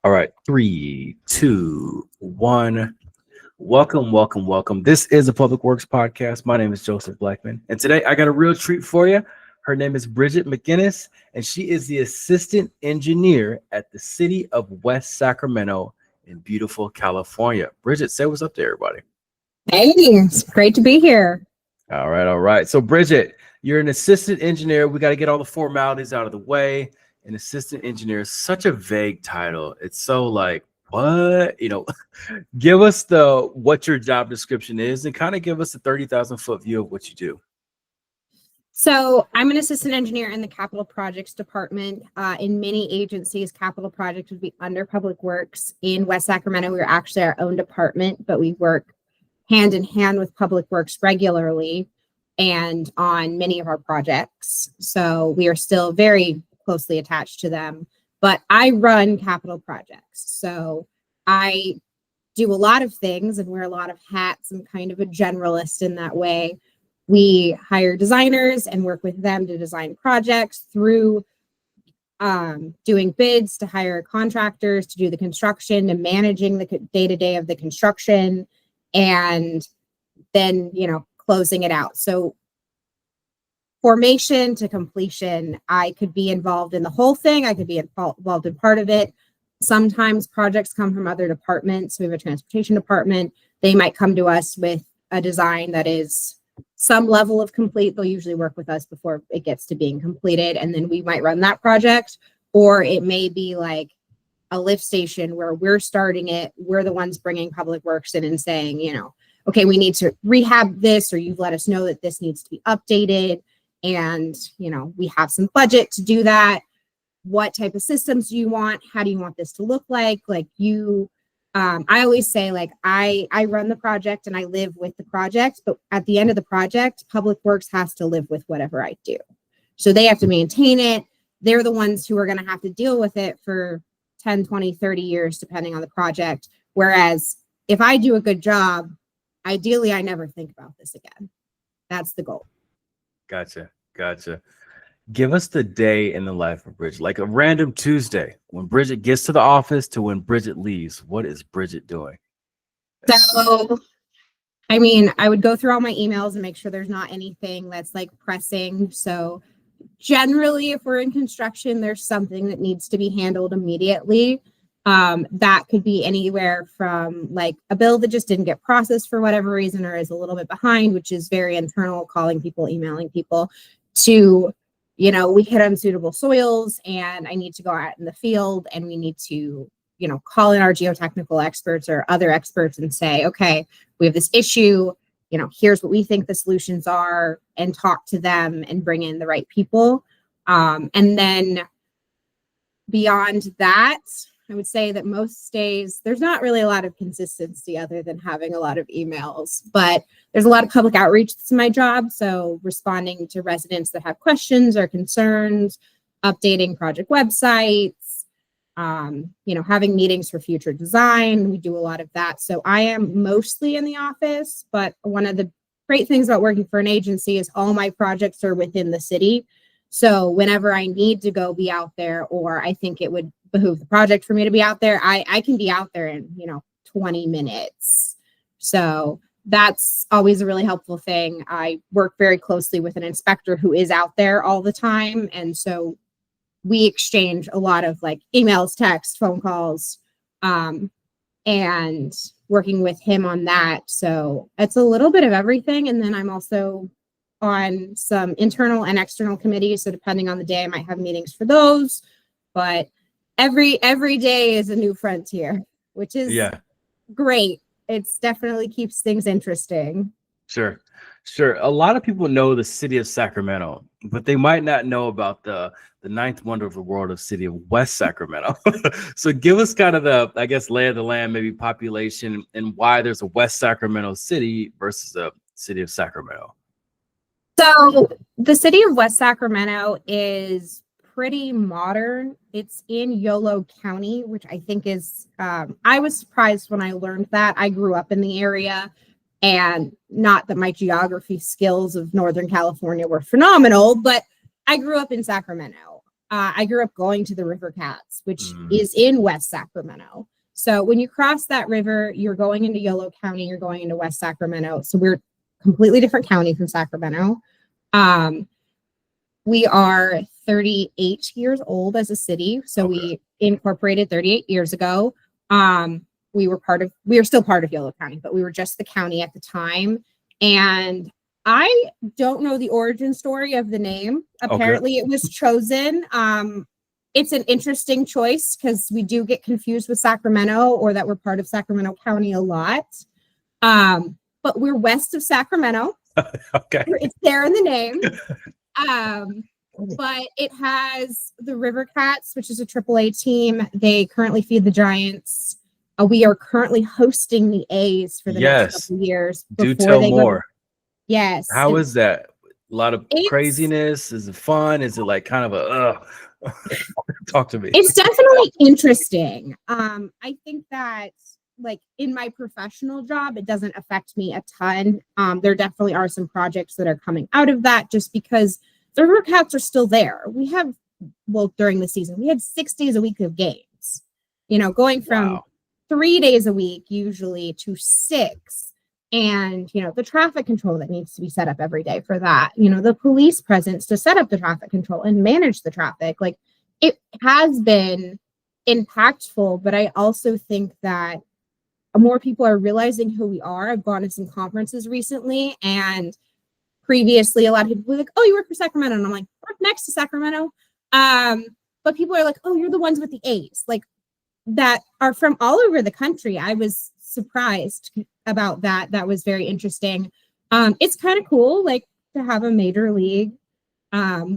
All right, 3, 2, 1. Welcome. This is a Public Works podcast. My name is Joseph Blackman, and today I got a real treat for you. Her name is Bridget McGinnis, and she is the assistant engineer at the City of West Sacramento in beautiful California. Bridget, say what's up to everybody. Hey, it's great to be here. All right. So, Bridget, you're an assistant engineer. We got to get all the formalities out of the way. An assistant engineer is such a vague title. It's so like, what? Give us what your job description is and kind of give us a 30,000-foot view of what you do. So I'm an assistant engineer in the capital projects department. In many agencies, capital projects would be under Public Works. In West Sacramento, we're actually our own department, but we work hand in hand with Public Works regularly and on many of our projects. So we are still very closely attached to them, but I run capital projects. So I do a lot of things and wear a lot of hats. I'm kind of a generalist in that way. We hire designers and work with them to design projects through doing bids, to hire contractors, to do the construction, to managing the day-to-day of the construction, and then, closing it out. So formation to completion, I could be involved in the whole thing. I could be involved in part of it. Sometimes projects come from other departments. We have a transportation department. They might come to us with a design that is some level of complete. They'll usually work with us before it gets to being completed. And then we might run that project. Or it may be like a lift station where we're starting it. We're the ones bringing Public Works in and saying, okay, we need to rehab this, or you've let us know that this needs to be updated. And, we have some budget to do that. What type of systems do you want? How do you want this to look like? I always say, I run the project and I live with the project, but at the end of the project, Public Works has to live with whatever I do. So they have to maintain it. They're the ones who are going to have to deal with it for 10, 20, 30 years, depending on the project. Whereas if I do a good job, ideally, I never think about this again. That's the goal. Gotcha. Give us the day in the life of Bridget, like a random Tuesday when Bridget gets to the office to when Bridget leaves. What is Bridget doing? So, I would go through all my emails and make sure there's not anything that's pressing. So generally, if we're in construction, there's something that needs to be handled immediately. That could be anywhere from a bill that just didn't get processed for whatever reason or is a little bit behind, which is very internal, calling people, emailing people, to, we hit unsuitable soils and I need to go out in the field and we need to, call in our geotechnical experts or other experts and say, okay, we have this issue, here's what we think the solutions are, and talk to them and bring in the right people. And then beyond that, I would say that most days, there's not really a lot of consistency other than having a lot of emails, but there's a lot of public outreach that's my job. So responding to residents that have questions or concerns, updating project websites, having meetings for future design. We do a lot of that. So I am mostly in the office, but one of the great things about working for an agency is all my projects are within the city. So whenever I need to go be out there, or I think it would behoove the project for me to be out there, I can be out there in 20 minutes. So that's always a really helpful thing. I work very closely with an inspector who is out there all the time, and so we exchange a lot of emails, texts, phone calls, and working with him on that. So it's a little bit of everything. And then I'm also on some internal and external committees, so depending on the day I might have meetings for those, but every day is a new frontier, which is great. It's definitely keeps things interesting. Sure. A lot of people know the city of Sacramento, but they might not know about the ninth wonder of the world of City of West Sacramento. So give us kind of the, lay of the land, maybe population, and why there's a West Sacramento city versus a City of Sacramento. So the City of West Sacramento is pretty modern. It's in Yolo County, which I think is, I was surprised when I learned that. I grew up in the area, and not that my geography skills of Northern California were phenomenal, but I grew up in Sacramento. I grew up going to the River Cats, which is in West Sacramento. So when you cross that river, you're going into Yolo County, you're going into West Sacramento. So we're completely different county from Sacramento. We are 38 years old as a city. So we incorporated 38 years ago. We are still part of Yolo County, but we were just the county at the time. And I don't know the origin story of the name. Apparently it was chosen. It's an interesting choice because we do get confused with Sacramento, or that we're part of Sacramento County a lot. But we're west of Sacramento. It's there in the name. But it has the River Cats, which is a AAA team. They currently feed the Giants. We are currently hosting the A's for the next couple of years. Do tell more. Yes. How is that? A lot of craziness? Is it fun? Is it like kind of a talk to me? It's definitely interesting. I think that like in my professional job, it doesn't affect me a ton. There definitely are some projects that are coming out of that just because the River Cats are still there. We have, during the season, we had 6 days a week of games, going from 3 days a week usually to 6. And, the traffic control that needs to be set up every day for that, the police presence to set up the traffic control and manage the traffic. Like it has been impactful, but I also think that more people are realizing who we are. I've gone to some conferences recently, and previously a lot of people were like, oh, you work for Sacramento. And I'm like, work next to Sacramento. But people are like, oh, you're the ones with the A's, like that are from all over the country. I was surprised about that. That was very interesting. It's kind of cool, like to have a major league.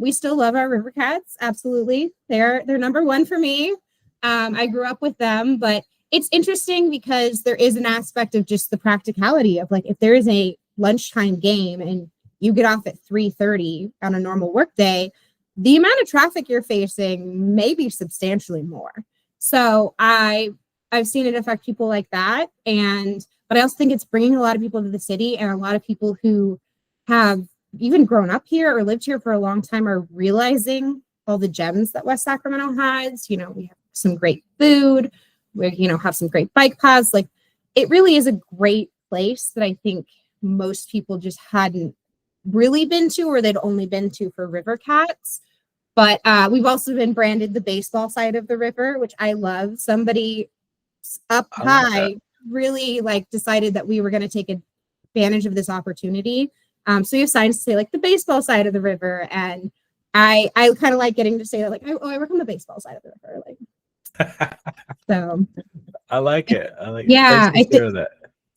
We still love our River Cats. Absolutely. They're number one for me. I grew up with them, but it's interesting because there is an aspect of just the practicality of like, if there is a lunchtime game and you get off at 3:30 on a normal work day, the amount of traffic you're facing may be substantially more. So I've seen it affect people like that. But I also think it's bringing a lot of people to the city, and a lot of people who have even grown up here or lived here for a long time are realizing all the gems that West Sacramento has. We have some great food. We, have some great bike paths. Like it really is a great place that I think most people just hadn't really been to, or they'd only been to for River Cats. But we've also been branded the baseball side of the river, which I love. Somebody up high really decided that we were going to take advantage of this opportunity. So we have signs to say like the baseball side of the river. And I kind of like getting to say that like, I work on the baseball side of the river. So I like it. Yeah, I think that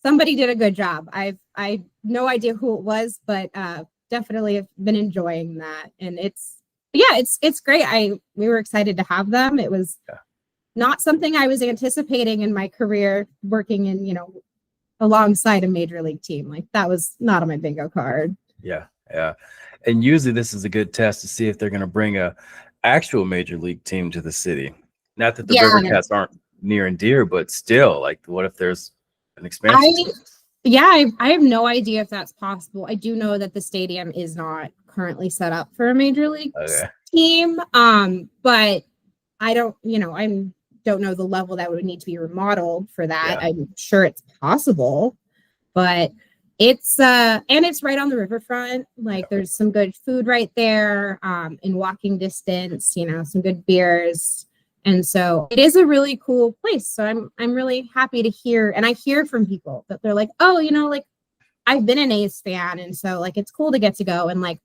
somebody did a good job. I no idea who it was, but definitely have been enjoying that. And it's great. We were excited to have them. It was not something I was anticipating in my career working in, alongside a major league team. Like that was not on my bingo card. Yeah. And usually this is a good test to see if they're going to bring a actual major league team to the city. Not that the River Cats aren't near and dear, but still, like, what if there's an expansion? I have no idea if that's possible. I do know that the stadium is not currently set up for a major league team. But I don't know the level that would need to be remodeled for that. Yeah. I'm sure it's possible, but it's and it's right on the riverfront. Like there's some good food right there, in walking distance, some good beers. And so it is a really cool place. So I'm really happy to hear, and I hear from people that they're like, oh, I've been an A's fan. And so like, it's cool to get to go and like,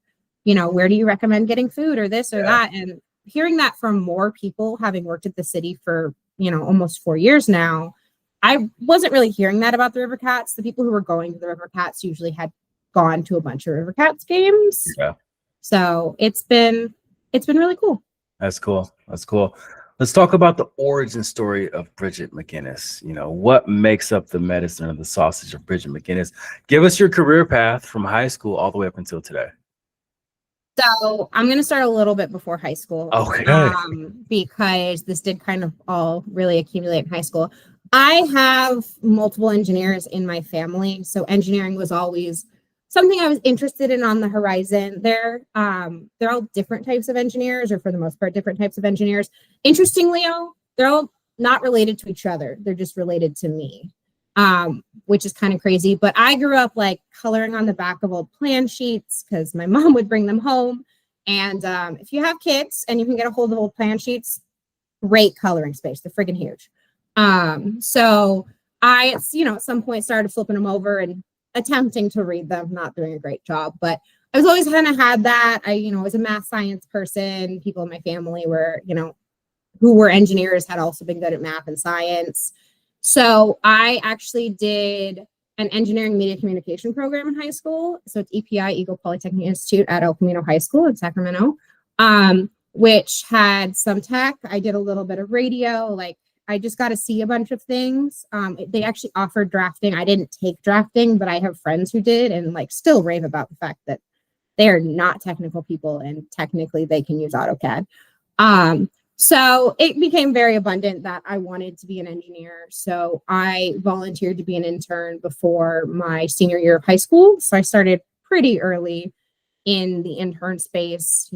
where do you recommend getting food or this or that? And hearing that from more people, having worked at the city for, almost 4 years now, I wasn't really hearing that about the River Cats. The people who were going to the River Cats usually had gone to a bunch of River Cats games. Yeah. So it's been really cool. That's cool. Let's talk about the origin story of Bridget McGinnis. What makes up the medicine of the sausage of Bridget McGinnis? Give us your career path from high school all the way up until today. So I'm going to start a little bit before high school. Okay. Because this did kind of all really accumulate in high school. I have multiple engineers in my family. So engineering was always something I was interested in on the horizon. They're all different types of engineers, or for the most part, different types of engineers. Interestingly, they're all not related to each other. They're just related to me, which is kind of crazy. But I grew up like coloring on the back of old plan sheets because my mom would bring them home. And if you have kids and you can get a hold of old plan sheets, great coloring space. They're freaking huge. So I, at some point started flipping them over and attempting to read them, not doing a great job, but I was always kind of had that. I was a math science person. People in my family were, who were engineers had also been good at math and science. So I actually did an engineering media communication program in high school. So it's EPI, Eagle Polytechnic Institute at El Camino High School in Sacramento, which had some tech. I did a little bit of radio, I just got to see a bunch of things. They actually offered drafting. I didn't take drafting, but I have friends who did and still rave about the fact that they are not technical people and technically they can use AutoCAD. So it became very abundant that I wanted to be an engineer. So I volunteered to be an intern before my senior year of high school. So I started pretty early in the intern space,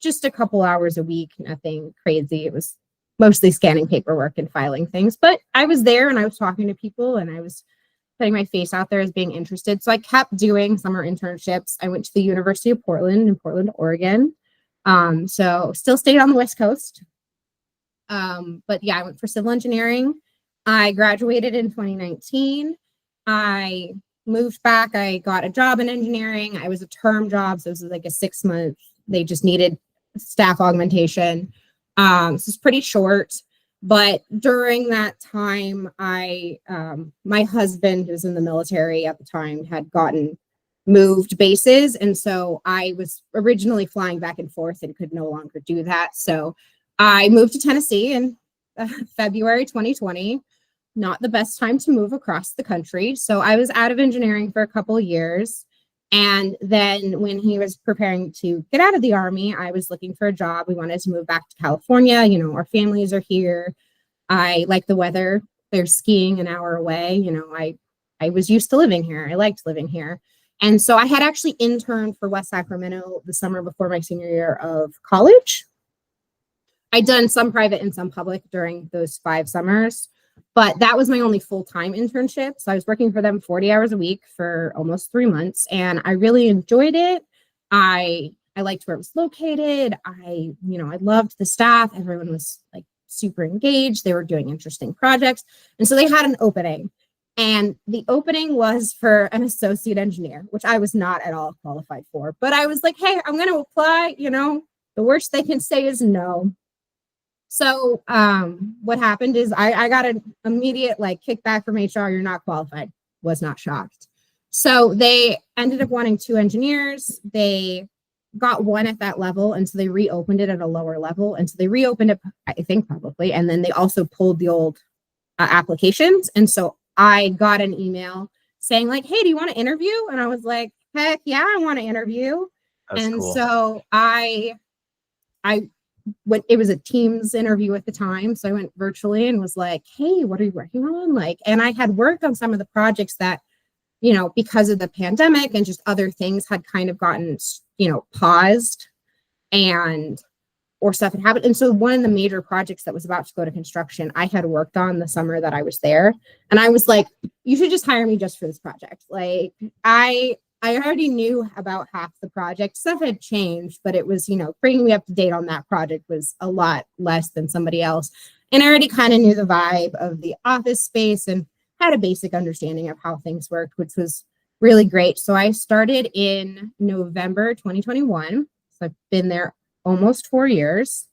just a couple hours a week, nothing crazy. It was mostly scanning paperwork and filing things, but I was there and I was talking to people and I was putting my face out there as being interested. So I kept doing summer internships. I went to the University of Portland in Portland, Oregon. So still stayed on the West Coast. But yeah, I went for civil engineering. I graduated in 2019. I moved back. I got a job in engineering. I was a term job. So it was like a 6-month, they just needed staff augmentation. So it's pretty short, but during that time, my husband, who was in the military at the time, had gotten moved bases. And so I was originally flying back and forth and could no longer do that. So I moved to Tennessee in February 2020, not the best time to move across the country. So I was out of engineering for a couple of years. And then when he was preparing to get out of the Army, I was looking for a job. We wanted to move back to California. Our families are here. I like the weather. There's skiing an hour away. I was used to living here. I liked living here. And so I had actually interned for West Sacramento the summer before my senior year of college. I'd done some private and some public during those 5 summers. But that was my only full-time internship. So I was working for them 40 hours a week for almost 3 months. And I really enjoyed it. I liked where it was located. I loved the staff. Everyone was super engaged. They were doing interesting projects. And so they had an opening. And the opening was for an associate engineer, which I was not at all qualified for. But I was like, hey, I'm going to apply. The worst they can say is no. So what happened is I got an immediate kickback from HR. You're not qualified. Was not shocked. So they ended up wanting 2 engineers. They got 1 at that level. And so they reopened it at a lower level. And so they reopened it, I think probably. And then they also pulled the old applications. And so I got an email saying hey, do you want to interview? And I was like, heck yeah, I want to interview. That's and cool. So it was a Teams interview at the time. So I went virtually and was like, hey, what are you working on? And I had worked on some of the projects that, because of the pandemic and just other things had kind of gotten, paused or stuff had happened. And so one of the major projects that was about to go to construction, I had worked on the summer that I was there. And I was like, you should just hire me just for this project. I already knew about half the project. Stuff had changed, but it was, bringing me up to date on that project was a lot less than somebody else. And I already kind of knew the vibe of the office space and had a basic understanding of how things worked, which was really great. So I started in November 2021. So I've been there almost 4 years.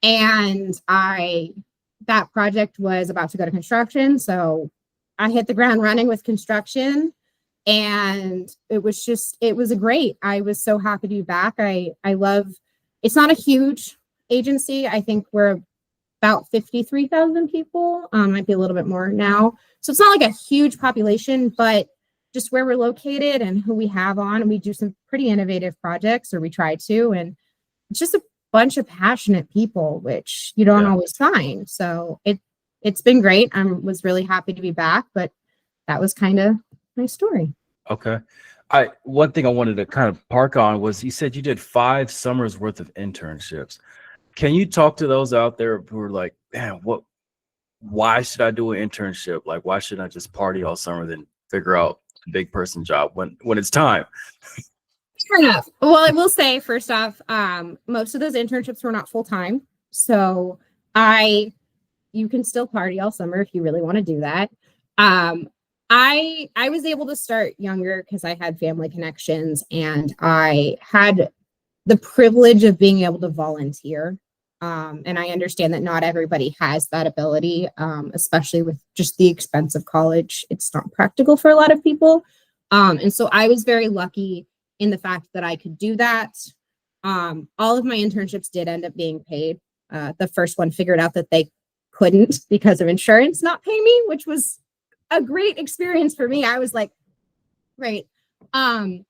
And that project was about to go to construction. So I hit the ground running with construction. And it was great. I was so happy to be back. It's not a huge agency. I think we're about 53,000 people, might be a little bit more now. So it's not a huge population, but just where we're located and who we have on, we do some pretty innovative projects, or we try to, and it's just a bunch of passionate people, which you don't always find. So it's been great. I was really happy to be back, but that was kind of my story. Okay. One thing I wanted to kind of park on was you said you did 5 summers worth of internships. Can you talk to those out there who are like, man, why should I do an internship? Like, why shouldn't I just party all summer then figure out a big person job when it's time? Fair enough. Well, I will say first off, most of those internships were not full time. So you can still party all summer if you really want to do that. I was able to start younger because I had family connections and I had the privilege of being able to volunteer. And I understand that not everybody has that ability, especially with just the expense of college. It's not practical for a lot of people. And so I was very lucky in the fact that I could do that. All of my internships did end up being paid. The first one figured out that they couldn't because of insurance not pay me, which was a great experience for me. I was like, great. But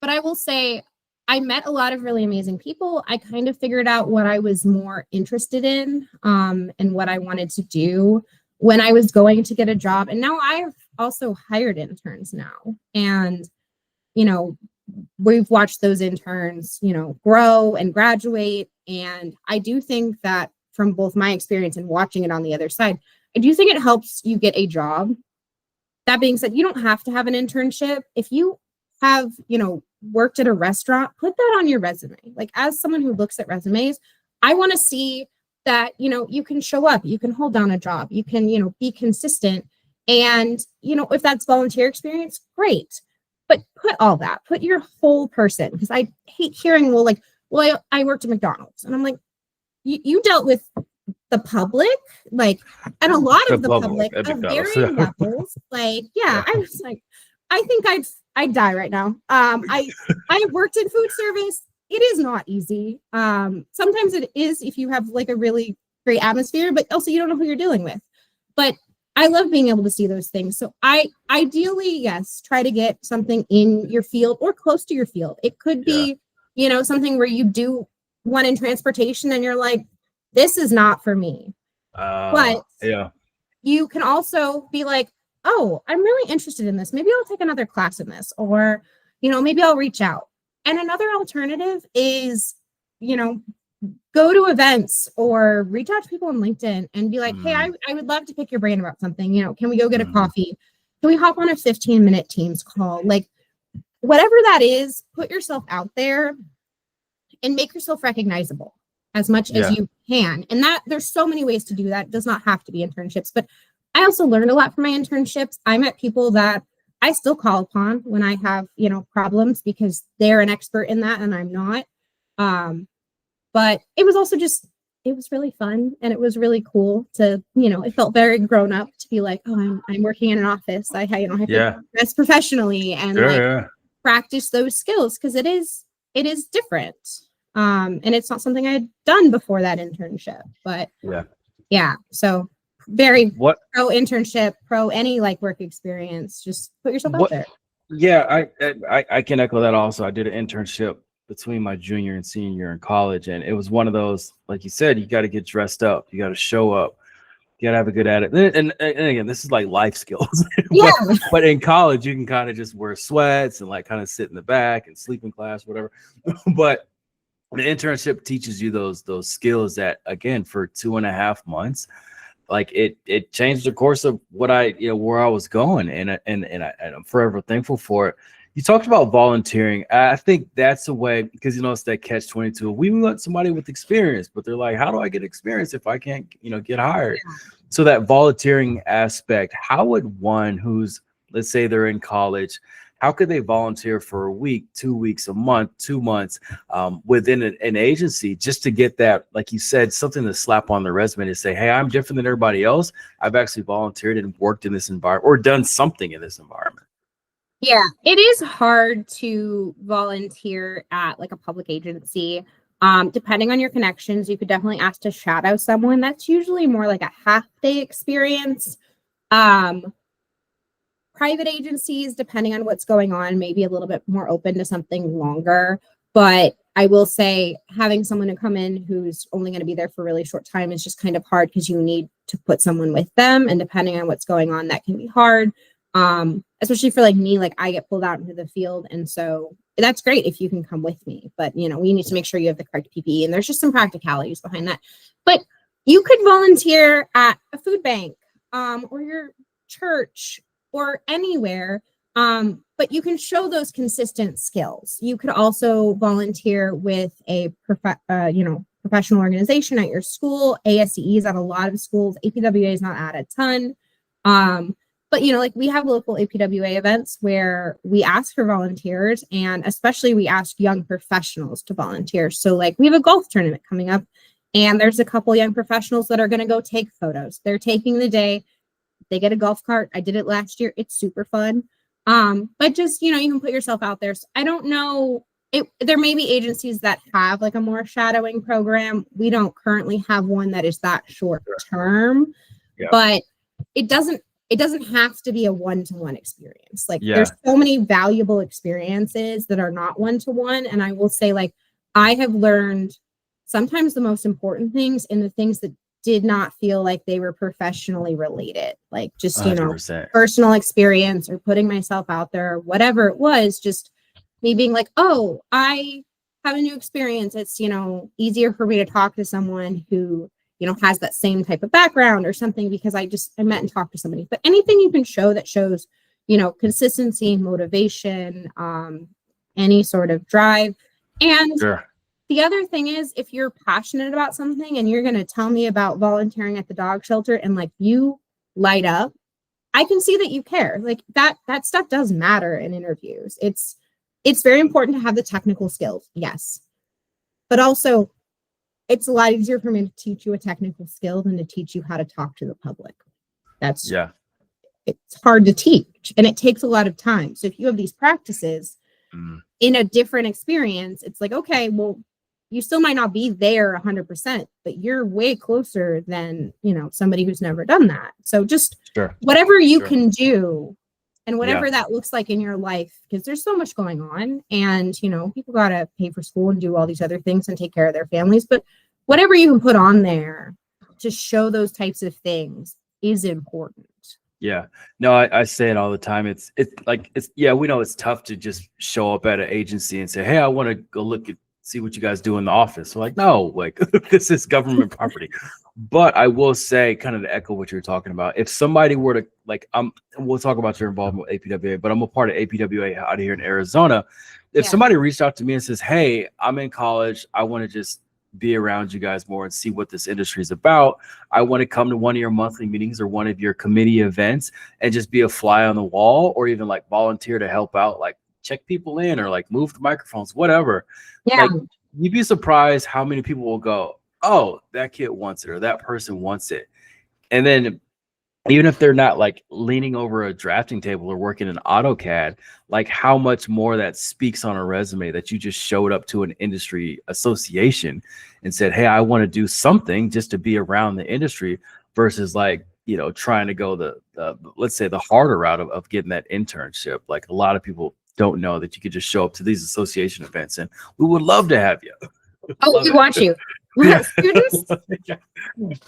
I will say I met a lot of really amazing people. I kind of figured out what I was more interested in and what I wanted to do when I was going to get a job. And now I've also hired interns now. And, we've watched those interns, grow and graduate. And I do think that from both my experience and watching it on the other side, I do think it helps you get a job. That being said, you don't have to have an internship. If you have, worked at a restaurant, put that on your resume. Like as someone who looks at resumes, I want to see that, you can show up, you can hold down a job, you can, be consistent. And, if that's volunteer experience, great. But put all that, put your whole person, because I hate hearing, I worked at McDonald's. And I'm like, you dealt with the public, and a lot of the public of varying levels. I was like, I think I'd die right now. I worked in food service. It is not easy. Sometimes it is if you have a really great atmosphere, but also you don't know who you're dealing with. But I love being able to see those things. So I ideally, yes, try to get something in your field or close to your field. It could be, something where you do one in transportation and you're like, this is not for me. But you can also be like, oh, I'm really interested in this. Maybe I'll take another class in this, or, maybe I'll reach out. And another alternative is, go to events or reach out to people on LinkedIn and be like, hey, I would love to pick your brain about something. Can we go get a coffee? Can we hop on a 15-minute Teams call? Whatever that is, put yourself out there and make yourself recognizable as much as you can. And that there's so many ways to do that. It does not have to be internships, but I also learned a lot from my internships. I met people that I still call upon when I have, problems because they're an expert in that and I'm not. But it was also it was really fun and it was really cool to, it felt very grown up to be like, oh, I'm working in an office. I have to dress professionally and practice those skills because it is different. And it's not something I had done before that internship, but so very pro internship, pro any work experience. Just put yourself out there. Yeah, I can echo that also. I did an internship between my junior and senior year in college, and it was one of those, like you said, you got to get dressed up, you got to show up, you got to have a good attitude. And again, this is life skills. but in college, you can kind of just wear sweats and kind of sit in the back and sleep in class, whatever. But the internship teaches you those skills that, again, for 2.5 months, it changed the course of what where I was going, and I'm forever thankful for it. You talked about volunteering. I think that's a way, because it's that catch-22. We want somebody with experience, but they're like, how do I get experience if I can't get hired? So that volunteering aspect, how would one who's, let's say they're in college, how could they volunteer for a week, 2 weeks, a month, 2 months within an agency just to get that, like you said, something to slap on their resume to say, hey, I'm different than everybody else. I've actually volunteered and worked in this environment or done something in this environment. Yeah, it is hard to volunteer at a public agency. Depending on your connections, you could definitely ask to shadow someone. That's usually more like a half-day experience. Private agencies, depending on what's going on, maybe a little bit more open to something longer. But I will say having someone to come in who's only going to be there for a really short time is just kind of hard because you need to put someone with them. And depending on what's going on, that can be hard. especially for like me, like I get pulled out into the field. And so that's great if you can come with me, but you know, we need to make sure you have the correct PPE, and there's just some practicalities behind that. But you could volunteer at a food bank, or your church or anywhere. But you can show those consistent skills. You could also volunteer with a professional organization at your school. ASCE is at a lot of schools. APWA is not at a ton. But you know, like we have local APWA events where we ask for volunteers, and especially we ask young professionals to volunteer. So like we have a golf tournament coming up, and there's a couple young professionals that are going to go take photos. They're taking the day. They get a golf cart. I did it last year. It's super fun. But just, you know, you can put yourself out there. So I don't know. There may be agencies that have like a more shadowing program. We don't currently have one that is that short term, but it doesn't have to be a one-to-one experience. Like there's so many valuable experiences that are not one-to-one. And I will say, like, I have learned sometimes the most important things in the things that did not feel like they were professionally related, like just, you know, 100%. Personal experience or putting myself out there, whatever it was, just me being like, oh, I have a new experience. It's, you know, easier for me to talk to someone who, you know, has that same type of background or something, because I met and talked to somebody. But anything you can show that shows, you know, consistency, motivation, any sort of drive. And the other thing is, if you're passionate about something and you're going to tell me about volunteering at the dog shelter and like you light up, I can see that you care. Like that stuff does matter in interviews. It's very important to have the technical skills. Yes. But also it's a lot easier for me to teach you a technical skill than to teach you how to talk to the public. It's hard to teach, and it takes a lot of time. So if you have these practices in a different experience, it's like, okay, well, you still might not be there 100%, but you're way closer than, you know, somebody who's never done that. So just whatever you can do, and whatever that looks like in your life, because there's so much going on, and, you know, people got to pay for school and do all these other things and take care of their families. But whatever you can put on there to show those types of things is important. Yeah, no, I say it all the time. It's we know it's tough to just show up at an agency and say, hey, I want to go see what you guys do in the office. So like, no, like this is government property. But I will say, kind of to echo what you're talking about, if somebody were to we'll talk about your involvement with APWA, but I'm a part of APWA out here in Arizona. If somebody reached out to me and says, hey, I'm in college, I want to just be around you guys more and see what this industry is about. I want to come to one of your monthly meetings or one of your committee events and just be a fly on the wall, or even like volunteer to help out, like check people in or like move the microphones, whatever. Like, you'd be surprised how many people will go, oh, that kid wants it, or that person wants it. And then even if they're not like leaning over a drafting table or working in AutoCAD, like how much more that speaks on a resume that you just showed up to an industry association and said, hey, I want to do something just to be around the industry, versus like, you know, trying to go the let's say the harder route of getting that internship. Like a lot of people don't know that you could just show up to these association events, and we would love to have you. Oh, we want you.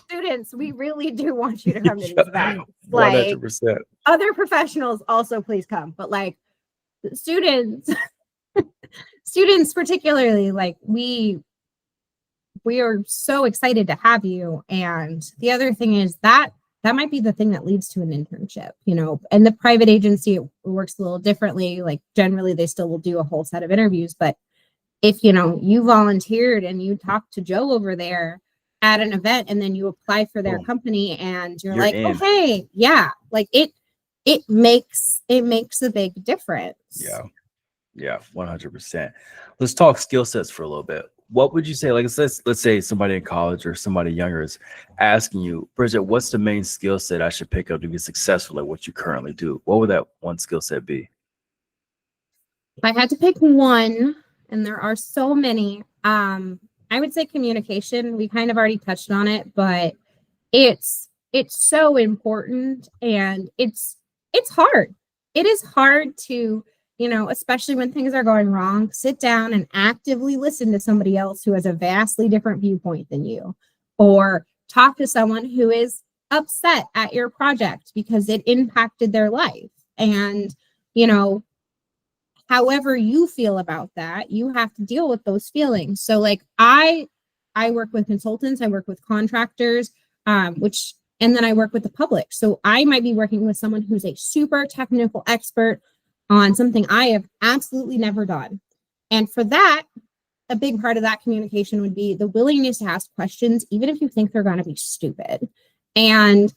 Students, we really do want you to come to these events. Like 100%. Other professionals also please come, but like students particularly, like we are so excited to have you. And the other thing is that might be the thing that leads to an internship, you know. And the private agency, it works a little differently. Like generally they still will do a whole set of interviews, but if, you know, you volunteered and you talked to Joe over there at an event, and then you apply for their company and you're like, in. Oh, hey, like it makes a big difference. Yeah, 100%. Let's talk skill sets for a little bit. What would you say, like, let's say somebody in college or somebody younger is asking you, Bridget, what's the main skill set I should pick up to be successful at what you currently do? What would that one skill set be? If I had to pick one, and there are so many, I would say communication. We kind of already touched on it, but it's so important, and it's hard. It is hard to, you know, especially when things are going wrong, sit down and actively listen to somebody else who has a vastly different viewpoint than you, or talk to someone who is upset at your project because it impacted their life. And, you know, however you feel about that, you have to deal with those feelings. So like I work with consultants, I work with contractors, and then I work with the public. So I might be working with someone who's a super technical expert on something I have absolutely never done. And for that, a big part of that communication would be the willingness to ask questions, even if you think they're going to be stupid. And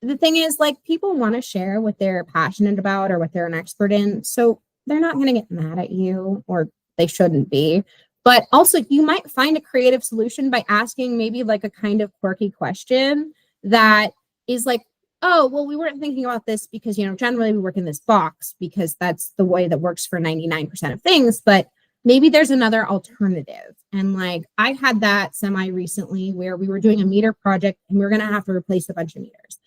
the thing is, like, people want to share what they're passionate about or what they're an expert in. So they're not going to get mad at you, or they shouldn't be. But also, you might find a creative solution by asking maybe like a kind of quirky question that is like, oh, well, we weren't thinking about this because, you know, generally we work in this box because that's the way that works for 99% of things. But maybe there's another alternative. And like I had that semi recently where we were doing a meter project and we were going to have to replace a bunch of meters.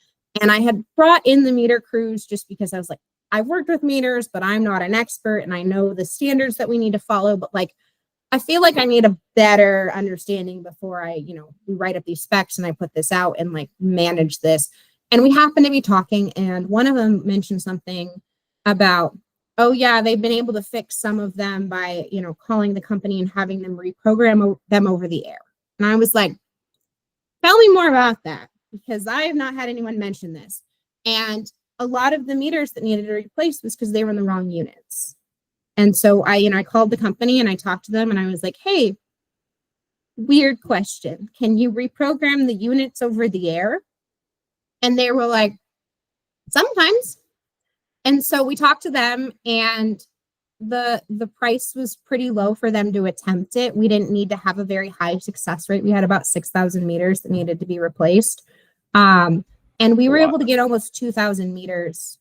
And I had brought in the meter crews just because I was like, I've worked with meters, but I'm not an expert and I know the standards that we need to follow. But like, I feel like I need a better understanding before I, you know, we write up these specs and I put this out and like manage this. And we happened to be talking and one of them mentioned something about, oh yeah, they've been able to fix some of them by, you know, calling the company and having them reprogram them over the air. And I was like, tell me more about that, because I have not had anyone mention this. And a lot of the meters that needed to be replaced was because they were in the wrong units. And so I called the company and I talked to them and I was like, hey, weird question. Can you reprogram the units over the air? And they were like, sometimes. And so we talked to them and the price was pretty low for them to attempt it. We didn't need to have a very high success rate. We had about 6,000 meters that needed to be replaced. And we were able to get almost 2,000 meters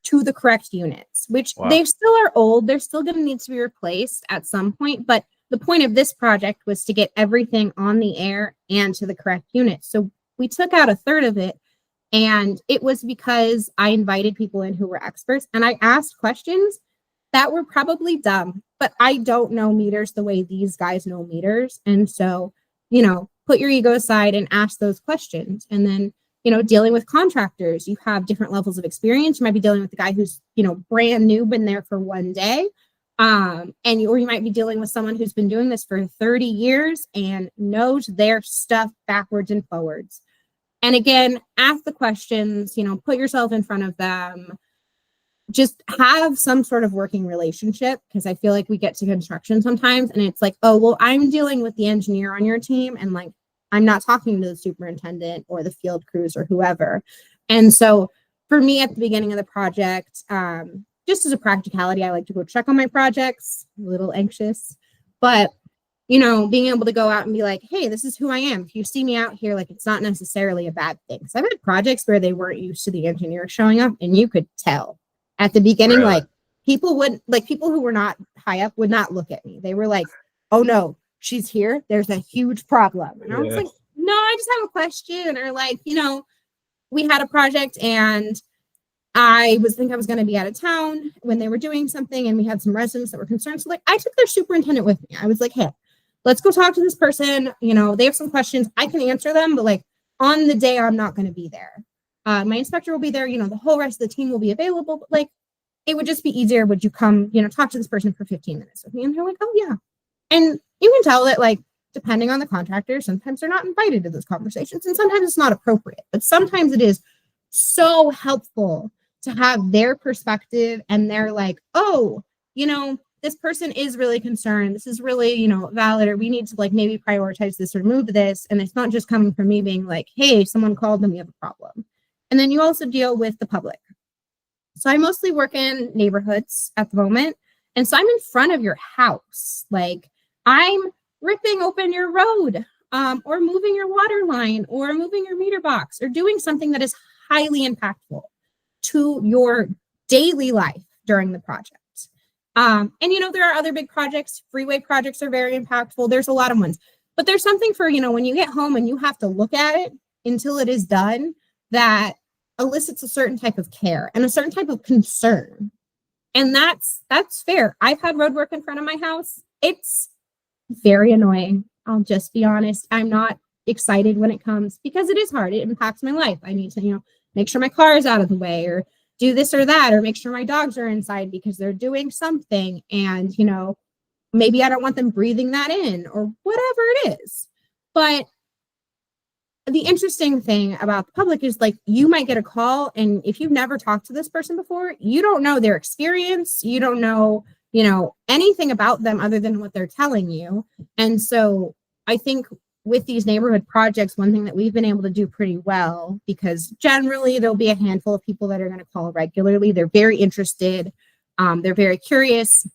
to the correct units, which they still are old. They're still going to need to be replaced at some point. But the point of this project was to get everything on the air and to the correct unit. So we took out a third of it. And it was because I invited people in who were experts and I asked questions that were probably dumb, but I don't know meters the way these guys know meters. And so, you know, put your ego aside and ask those questions. And then, you know, dealing with contractors, you have different levels of experience. You might be dealing with the guy who's, you know, brand new, been there for one day. Or you might be dealing with someone who's been doing this for 30 years and knows their stuff backwards and forwards. And again, ask the questions, you know, put yourself in front of them, just have some sort of working relationship, because I feel like we get to construction sometimes and it's like, oh, well, I'm dealing with the engineer on your team and like, I'm not talking to the superintendent or the field crews or whoever. And so for me at the beginning of the project, just as a practicality, I like to go check on my projects, a little anxious, but you know, being able to go out and be like, hey, this is who I am. If you see me out here, like, it's not necessarily a bad thing. So I've had projects where they weren't used to the engineer showing up and you could tell at the beginning, really? Like people who were not high up would not look at me. They were like, oh no, she's here. There's a huge problem. And I was like, no, I just have a question. Or like, you know, we had a project and I was going to be out of town when they were doing something and we had some residents that were concerned. So like I took their superintendent with me. I was like, hey, let's go talk to this person. You know, they have some questions. I can answer them, but like on the day I'm not going to be there. My inspector will be there. You know, the whole rest of the team will be available. But like, it would just be easier. Would you come, you know, talk to this person for 15 minutes with me? And they're like, oh yeah. And you can tell that like, depending on the contractor, sometimes they're not invited to those conversations and sometimes it's not appropriate, but sometimes it is so helpful to have their perspective and they're like, oh, you know, this person is really concerned. This is really, you know, valid, or we need to like maybe prioritize this or move this. And it's not just coming from me being like, hey, someone called and we have a problem. And then you also deal with the public. So I mostly work in neighborhoods at the moment. And so I'm in front of your house. Like I'm ripping open your road or moving your water line or moving your meter box or doing something that is highly impactful to your daily life during the project. And, you know, there are other big projects. Freeway projects are very impactful. There's a lot of ones. But there's something for, you know, when you get home and you have to look at it until it is done, that elicits a certain type of care and a certain type of concern. And that's fair. I've had road work in front of my house. It's very annoying. I'll just be honest. I'm not excited when it comes because it is hard. It impacts my life. I need to, you know, make sure my car is out of the way or do this or that, or make sure my dogs are inside because they're doing something. And, maybe I don't want them breathing that in or whatever it is. But the interesting thing about the public is like, you might get a call, and if you've never talked to this person before, you don't know their experience. You don't know, anything about them other than what they're telling you. And so I think with these neighborhood projects, one thing that we've been able to do pretty well, because generally there'll be a handful of people that are going to call regularly. They're very interested. They're very curious.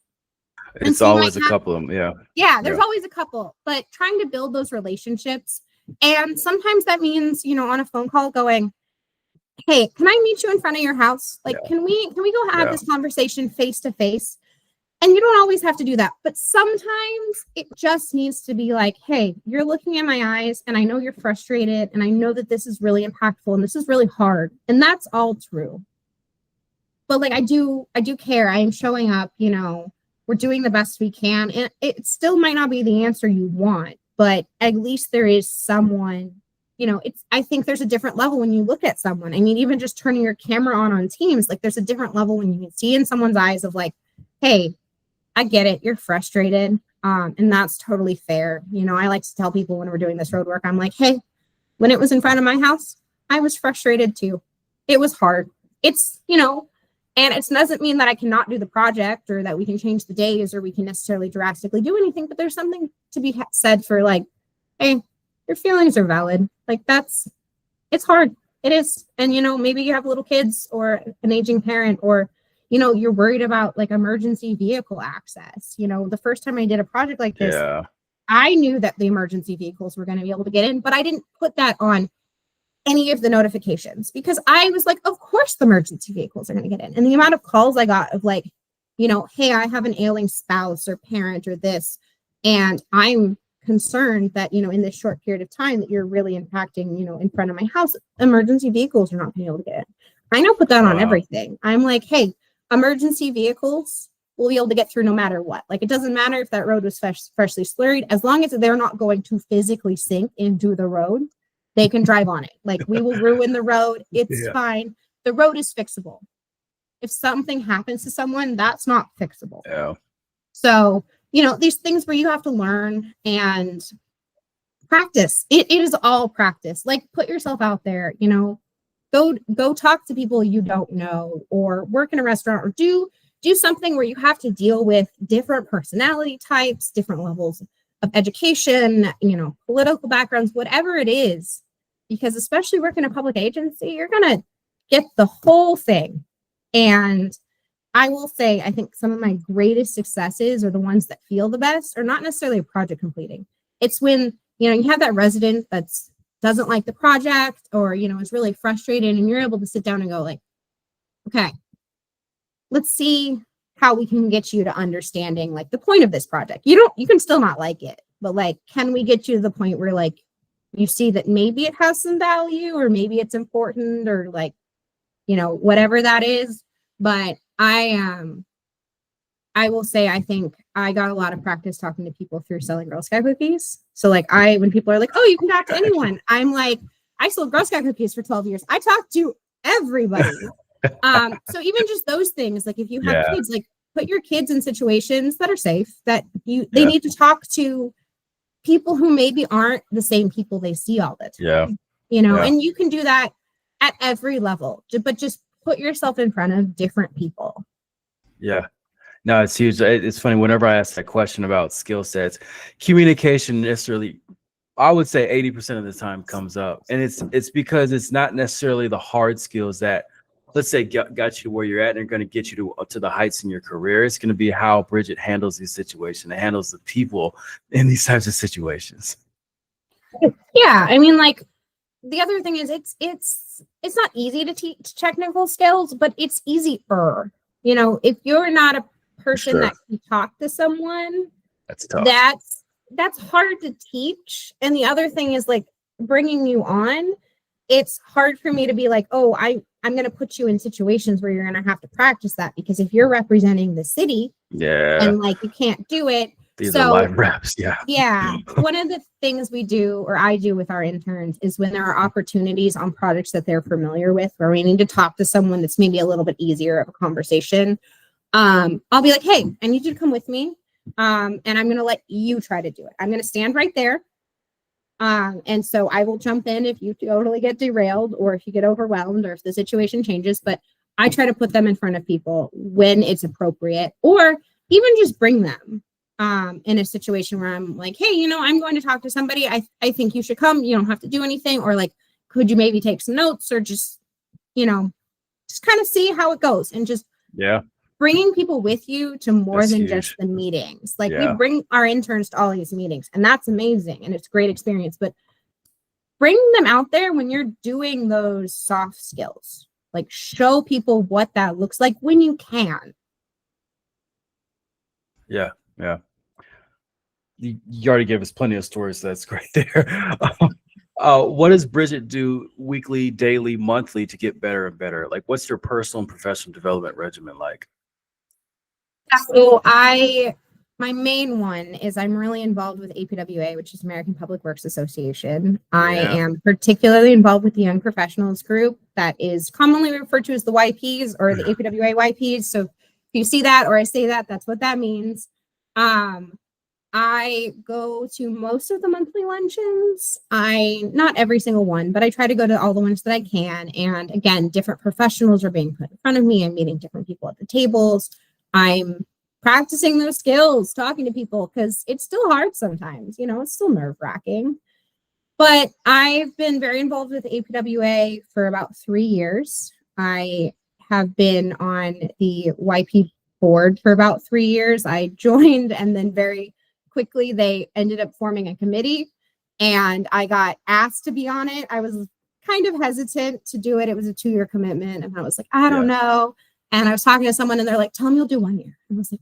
It's always a couple of them. Yeah. Yeah, there's always a couple, but trying to build those relationships. And sometimes that means, on a phone call going, hey, can I meet you in front of your house? Like, can we go have this conversation face to face? And you don't always have to do that, but sometimes it just needs to be like, hey, you're looking in my eyes and I know you're frustrated and I know that this is really impactful and this is really hard. And that's all true. But like, I do care. I am showing up, we're doing the best we can. And it still might not be the answer you want, but at least there is someone, I think there's a different level when you look at someone. I mean, even just turning your camera on Teams, like there's a different level when you can see in someone's eyes of like, hey, I get it. You're frustrated. And that's totally fair. I like to tell people when we're doing this road work, I'm like, hey, when it was in front of my house, I was frustrated too. It was hard. It's, and it doesn't mean that I cannot do the project or that we can change the days or we can necessarily drastically do anything, but there's something to be said for like, hey, your feelings are valid. Like it's hard. It is. And, maybe you have little kids or an aging parent or, you're worried about like emergency vehicle access. The first time I did a project like this, I knew that the emergency vehicles were going to be able to get in, but I didn't put that on any of the notifications because I was like, of course the emergency vehicles are going to get in. And the amount of calls I got of like, hey, I have an ailing spouse or parent or this, and I'm concerned that, in this short period of time that you're really impacting, in front of my house, emergency vehicles are not going to be able to get in. I now put that on everything. I'm like, hey, emergency vehicles will be able to get through no matter what. Like, it doesn't matter if that road was freshly slurried, as long as they're not going to physically sink into the road, they can drive on it. Like, we will ruin the road. It's fine. The road is fixable. If something happens to someone, that's not fixable. Yeah. So, these things where you have to learn and practice. It is all practice. Like, put yourself out there, go talk to people you don't know, or work in a restaurant, or do something where you have to deal with different personality types, different levels of education, political backgrounds, whatever it is, because especially working in a public agency, you're going to get the whole thing. And I will say, I think some of my greatest successes are the ones that feel the best, are not necessarily a project completing. It's when, you have that resident that's doesn't like the project or, is really frustrated, and you're able to sit down and go like, okay, let's see how we can get you to understanding like the point of this project. You can still not like it, but like, can we get you to the point where like you see that maybe it has some value or maybe it's important or like, whatever that is. But I will say, I think I got a lot of practice talking to people through selling Girl Scout cookies. So like when people are like, oh, you can talk to anyone, I'm like, I sold Girl Scout cookies for 12 years. I talked to everybody. So even just those things, like if you have kids, like put your kids in situations that are safe, that they need to talk to people who maybe aren't the same people they see all the time. And you can do that at every level, but just put yourself in front of different people. Yeah. No, it's huge. It's funny. Whenever I ask that question about skill sets, communication necessarily, I would say 80% of the time comes up. And it's because it's not necessarily the hard skills that, let's say, got you where you're at and are going to get you to the heights in your career. It's going to be how Bridget handles these situations and handles the people in these types of situations. Yeah. I mean, like, the other thing is it's not easy to teach technical skills, but it's easier. If you're not a person that can talk to someone, that's tough. That's hard to teach. And the other thing is like bringing you on, it's hard for me to be like, oh, I'm going to put you in situations where you're going to have to practice that, because if you're representing the city and like you can't do it, These are live reps. Yeah. Yeah. One of the things we do, or I do with our interns, is when there are opportunities on projects that they're familiar with, where we need to talk to someone that's maybe a little bit easier of a conversation. I'll be like, hey, I need you to come with me. And I'm going to let you try to do it. I'm going to stand right there. And so I will jump in if you totally get derailed or if you get overwhelmed or if the situation changes, but I try to put them in front of people when it's appropriate, or even just bring them in a situation where I'm like, hey, I'm going to talk to somebody. I think you should come. You don't have to do anything. Or like, could you maybe take some notes or just kind of see how it goes, and just bringing people with you to more That's than huge. just the meetings. Like we bring our interns to all these meetings, and that's amazing. And it's a great experience, but bring them out there when you're doing those soft skills, like show people what that looks like when you can. Yeah. Yeah. You already gave us plenty of stories. So that's great there. What does Bridget do weekly, daily, monthly to get better and better? Like, what's your personal and professional development regimen like? So my main one is I'm really involved with APWA, which is American Public Works Association. I am particularly involved with the Young Professionals group that is commonly referred to as the YPs or the APWA YPs. So if you see that or I say that, that's what that means. I go to most of the monthly luncheons. Not every single one, but I try to go to all the ones that I can. And again, different professionals are being put in front of me. I'm meeting different people at the tables. I'm practicing those skills, talking to people, because it's still hard sometimes, it's still nerve-wracking. But I've been very involved with APWA for about 3 years. I have been on the YP board for about 3 years. I joined, and then very quickly they ended up forming a committee, and I got asked to be on it. I was kind of hesitant to do it. It was a 2-year commitment, and I was like, I don't know. And I was talking to someone, and they're like, tell me you'll do 1 year. And I was like,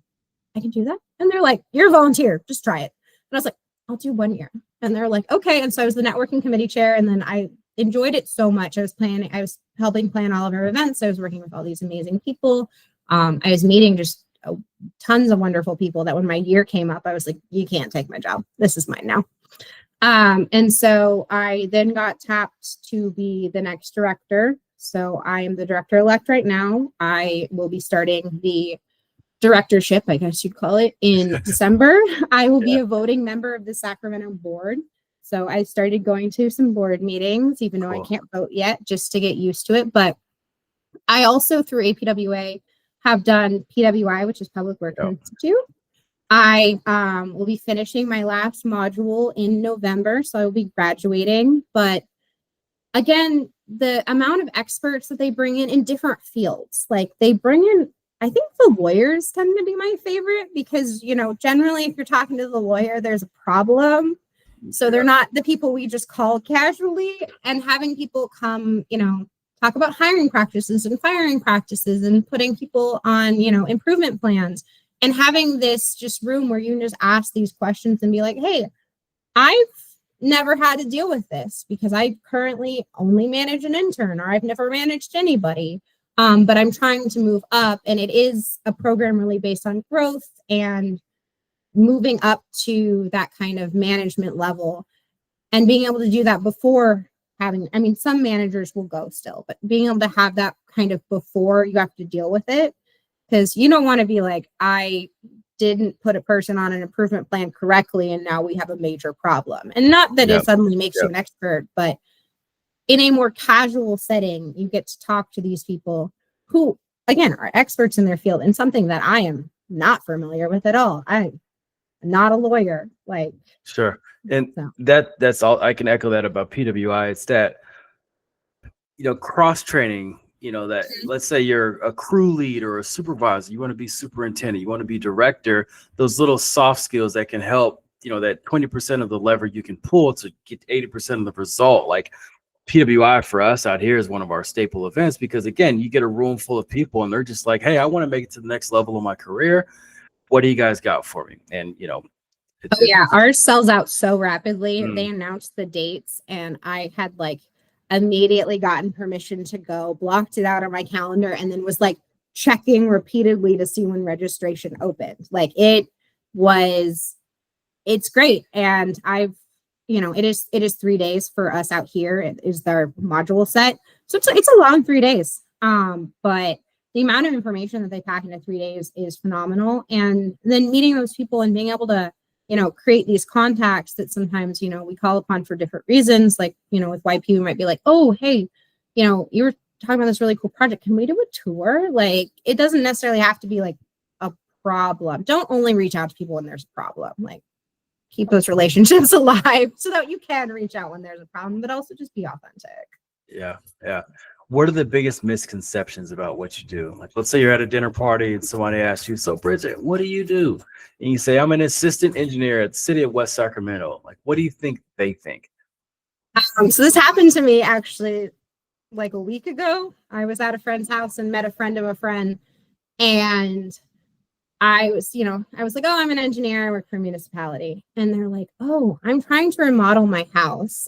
I can do that. And they're like, you're a volunteer, just try it. And I was like, I'll do 1 year. And they're like, okay. And so I was the networking committee chair. And then I enjoyed it so much. I was helping plan all of our events. I was working with all these amazing people. I was meeting just tons of wonderful people that when my year came up, I was like, you can't take my job. This is mine now. And so I then got tapped to be the next director. So I am the director-elect right now. I will be starting the directorship, I guess you'd call it, in December. I will be a voting member of the Sacramento board. So I started going to some board meetings, even though I can't vote yet, just to get used to it. But I also, through APWA, have done PWI, which is Public Works Institute. I will be finishing my last module in November, so I will be graduating. But again, the amount of experts that they bring in different fields, like they bring in, I think the lawyers tend to be my favorite because, generally if you're talking to the lawyer, there's a problem. So they're not the people we just call casually, and having people come, talk about hiring practices and firing practices and putting people on, improvement plans, and having this just room where you can just ask these questions and be like, hey, I've never had to deal with this because I currently only manage an intern, or I've never managed anybody. But I'm trying to move up, and it is a program really based on growth and moving up to that kind of management level, and being able to do that before having, some managers will go still, but being able to have that kind of before you have to deal with it, because you don't want to be like, I didn't put a person on an improvement plan correctly, and now we have a major problem. And not that it suddenly makes you an expert, but in a more casual setting, you get to talk to these people who, again, are experts in their field, and something that I am not familiar with at all. I'm not a lawyer. Sure. And that's all. I can echo that about PWI. It's that, cross training, that let's say you're a crew lead or a supervisor, you want to be superintendent, you want to be director, those little soft skills that can help, that 20% of the lever you can pull to get 80% of the result. Like PWI for us out here is one of our staple events, because again, you get a room full of people and they're just like, hey, I want to make it to the next level of my career. What do you guys got for me? And, ours sells out so rapidly. They announced the dates, and I had immediately gotten permission to go, blocked it out on my calendar, and then was checking repeatedly to see when registration opened. It was it's great. And it is 3 days for us out here. It is their module set. So it's a long 3 days. But the amount of information that they pack into 3 days is phenomenal. And then meeting those people and being able to, create these contacts that sometimes, we call upon for different reasons. Like, with YP, we might be like, oh, hey, you were talking about this really cool project. Can we do a tour? Like, it doesn't necessarily have to be like a problem. Don't only reach out to people when there's a problem. Like, keep those relationships alive so that you can reach out when there's a problem, but also just be authentic. Yeah. What are the biggest misconceptions about what you do? Like, let's say you're at a dinner party and somebody asks you, so Bridget, what do you do? And you say, I'm an assistant engineer at the City of West Sacramento. Like, what do you think they think? So this happened to me actually like a week ago. I was at a friend's house and met a friend of a friend. And I was like, oh, I'm an engineer. I work for a municipality. And they're like, oh, I'm trying to remodel my house.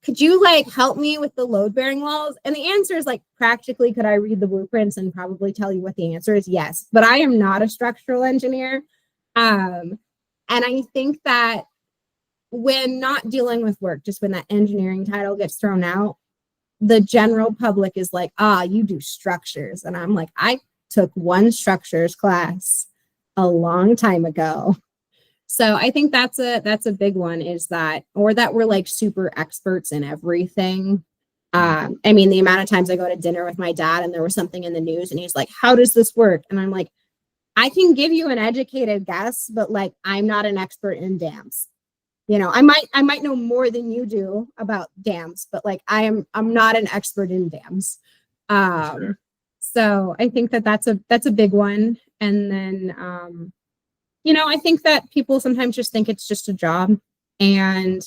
Could you like help me with the load bearing walls? And the answer is like, practically, could I read the blueprints and probably tell you what the answer is? Yes, but I am not a structural engineer. And I think that when not dealing with work, just when that engineering title gets thrown out, the general public is like, you do structures. And I'm like, I took one structures class a long time ago. So I think that's a big one, is that, or that we're like super experts in everything. I mean, the amount of times I go to dinner with my dad and there was something in the news and he's like, how does this work? And I'm like, I can give you an educated guess, but like, I'm not an expert in dams. I might know more than you do about dams, but like, I'm not an expert in dams. Sure. So I think that's a big one. And then, I think that people sometimes just think it's just a job. And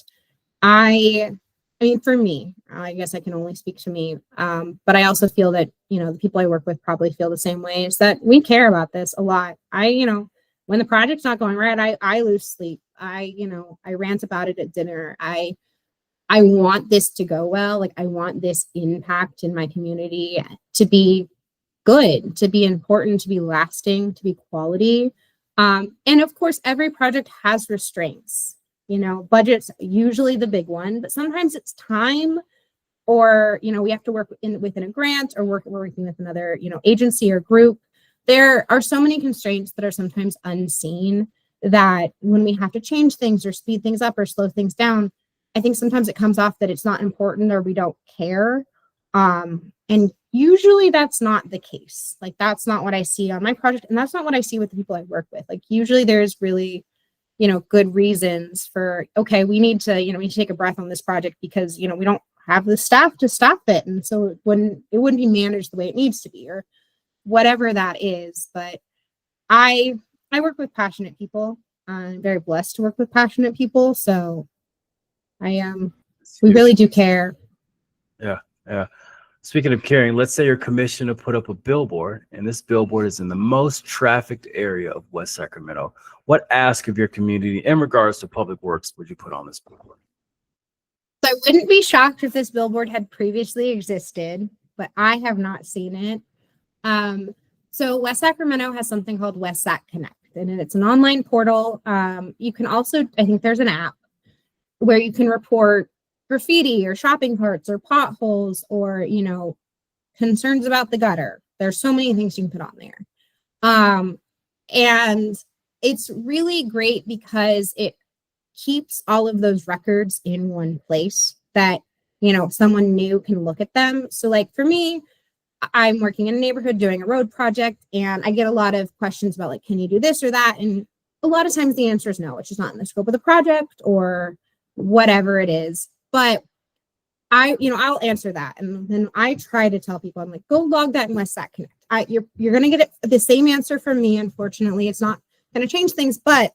I mean, for me, I guess I can only speak to me. But I also feel that, the people I work with probably feel the same way, is that we care about this a lot. When the project's not going right, I lose sleep. I rant about it at dinner. I want this to go well. Like, I want this impact in my community to be good, to be important, to be lasting, to be quality. And of course, every project has restraints. Budget's usually the big one, but sometimes it's time, or, we have to work within a grant, or we're working with another, agency or group. There are so many constraints that are sometimes unseen, that when we have to change things or speed things up or slow things down, I think sometimes it comes off that it's not important or we don't care. And usually that's not the case. Like, that's not what I see on my project. And that's not what I see with the people I work with. Like, usually there's really, good reasons for, okay, we need to take a breath on this project because, we don't have the staff to stop it. And so it wouldn't be managed the way it needs to be, or whatever that is. But I work with passionate people. I'm very blessed to work with passionate people. So we really do care. Yeah. Speaking of caring, let's say you're commissioned to put up a billboard, and this billboard is in the most trafficked area of West Sacramento. What ask of your community in regards to public works would you put on this billboard? So I wouldn't be shocked if this billboard had previously existed, but I have not seen it. So West Sacramento has something called West Sac Connect, and it's an online portal. You can also, I think there's an app where you can report graffiti or shopping carts or potholes or, concerns about the gutter. There's so many things you can put on there. And it's really great because it keeps all of those records in one place that, someone new can look at them. So like for me, I'm working in a neighborhood doing a road project, and I get a lot of questions about like, can you do this or that? And a lot of times the answer is no, it's just not in the scope of the project or whatever it is. But I'll answer that. And then I try to tell people, I'm like, go log that in West Sac Connect. You're going to get the same answer from me. Unfortunately, it's not going to change things. But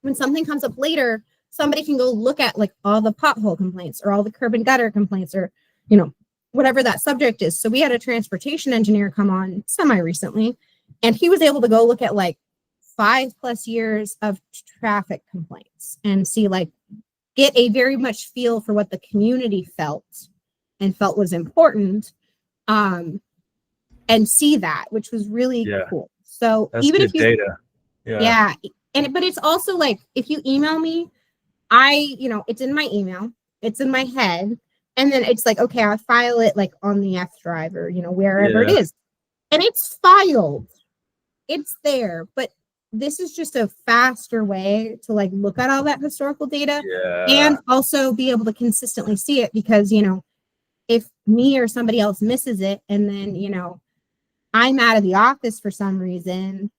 when something comes up later, somebody can go look at like all the pothole complaints or all the curb and gutter complaints, or, whatever that subject is. So we had a transportation engineer come on semi-recently, and he was able to go look at like 5+ years of traffic complaints and see like, get a very much feel for what the community felt was important, and see that, which was really cool. So That's even good if you, data. yeah, But it's also like, if you email me, it's in my email, it's in my head. And then it's like, okay, I file it like on the F drive or, wherever it is. And it's filed. It's there. But this is just a faster way to like look at all that historical data and also be able to consistently see it, because, if me or somebody else misses it and then, I'm out of the office for some reason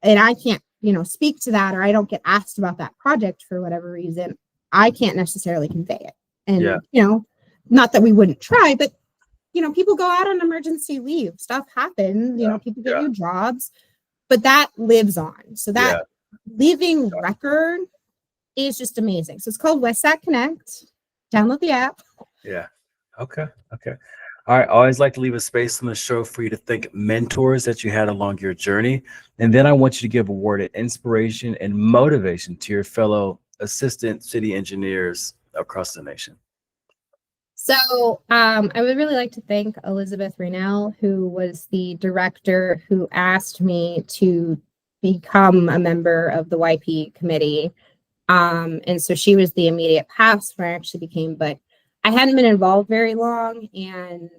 and I can't, speak to that, or I don't get asked about that project for whatever reason, I can't necessarily convey it. And, not that we wouldn't try, but, people go out on emergency leave, stuff happens, people get new jobs, but that lives on. So that living record is just amazing. So it's called West Sac Connect. Download the app. Yeah. Okay. All right. I always like to leave a space on the show for you to thank mentors that you had along your journey. And then I want you to give a word of inspiration and motivation to your fellow assistant city engineers across the nation. So I would really like to thank Elizabeth Raynal, who was the director who asked me to become a member of the YP committee. And so she was the immediate past where I actually became, but I hadn't been involved very long, and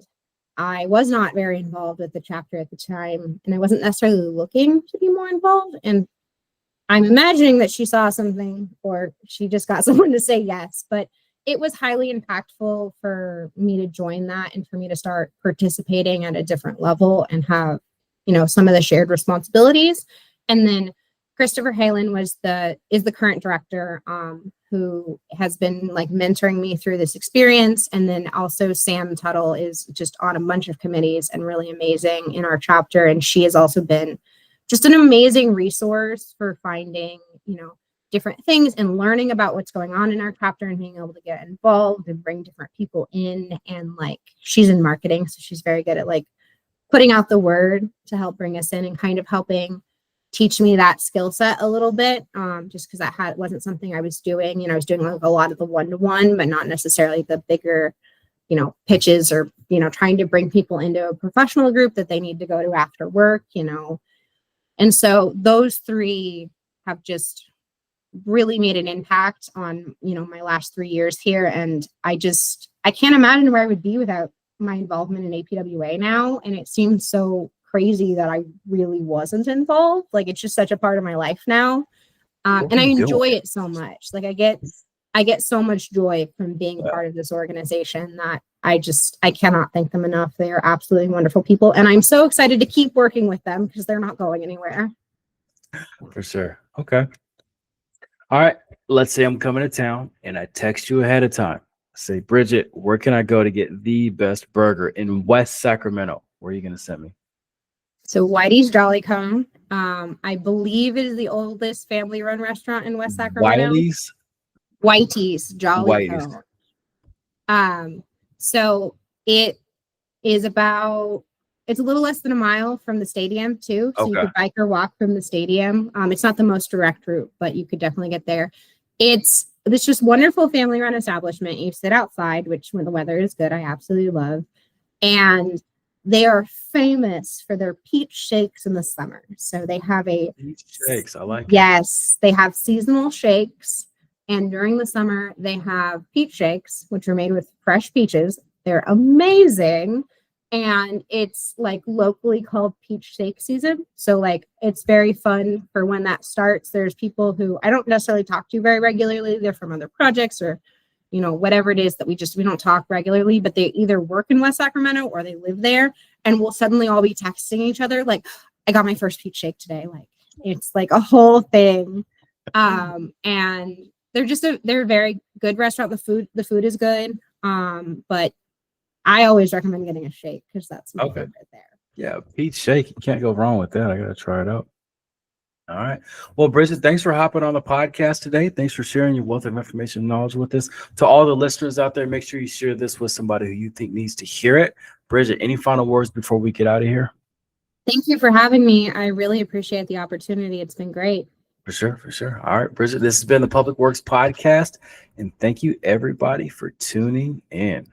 I was not very involved with the chapter at the time, and I wasn't necessarily looking to be more involved. And I'm imagining that she saw something, or she just got someone to say yes, but it was highly impactful for me to join that and for me to start participating at a different level and have, some of the shared responsibilities. And then Christopher Heylin is the current director, who has been like mentoring me through this experience. And then also Sam Tuttle is just on a bunch of committees and really amazing in our chapter. And she has also been just an amazing resource for finding, different things and learning about what's going on in our chapter and being able to get involved and bring different people in. And like, she's in marketing, so she's very good at like putting out the word to help bring us in and kind of helping teach me that skill set a little bit, just because that wasn't something I was doing. I was doing like a lot of the one-to-one, but not necessarily the bigger, pitches or, trying to bring people into a professional group that they need to go to after work, And so those three have just really made an impact on, my last 3 years here. And I can't imagine where I would be without my involvement in APWA now. And it seems so crazy that I really wasn't involved. Like, it's just such a part of my life now. And I enjoy it so much. Like I get so much joy from being part of this organization that I cannot thank them enough. They are absolutely wonderful people. And I'm so excited to keep working with them because they're not going anywhere. For sure. Okay. All right. Let's say I'm coming to town and I text you ahead of time. Say, Bridget, where can I go to get the best burger in West Sacramento? Where are you going to send me? So Whitey's Jolly Cone. I believe it is the oldest family-run restaurant in West Sacramento. Whitey's Jolly Cone. So it is it's a little less than a mile from the stadium too. So you could bike or walk from the stadium. It's not the most direct route, but you could definitely get there. It's this just wonderful family-run establishment. You sit outside, which when the weather is good, I absolutely love. And they are famous for their peach shakes in the summer. So they have peach shakes. I like it. Yes, they have seasonal shakes. And during the summer, they have peach shakes, which are made with fresh peaches. They're amazing. And it's like locally called peach shake season. So like, it's very fun for when that starts. There's people who I don't necessarily talk to very regularly. They're from other projects or, whatever it is that we don't talk regularly, but they either work in West Sacramento or they live there, and we'll suddenly all be texting each other. Like, I got my first peach shake today. Like, it's like a whole thing. And they're a very good restaurant. The food is good. But I always recommend getting a shake because that's my favorite there. Yeah, peach shake. You can't go wrong with that. I got to try it out. All right. Well, Bridget, thanks for hopping on the podcast today. Thanks for sharing your wealth of information and knowledge with us. To all the listeners out there, make sure you share this with somebody who you think needs to hear it. Bridget, any final words before we get out of here? Thank you for having me. I really appreciate the opportunity. It's been great. For sure. All right, Bridget, this has been the Public Works Podcast, and thank you, everybody, for tuning in.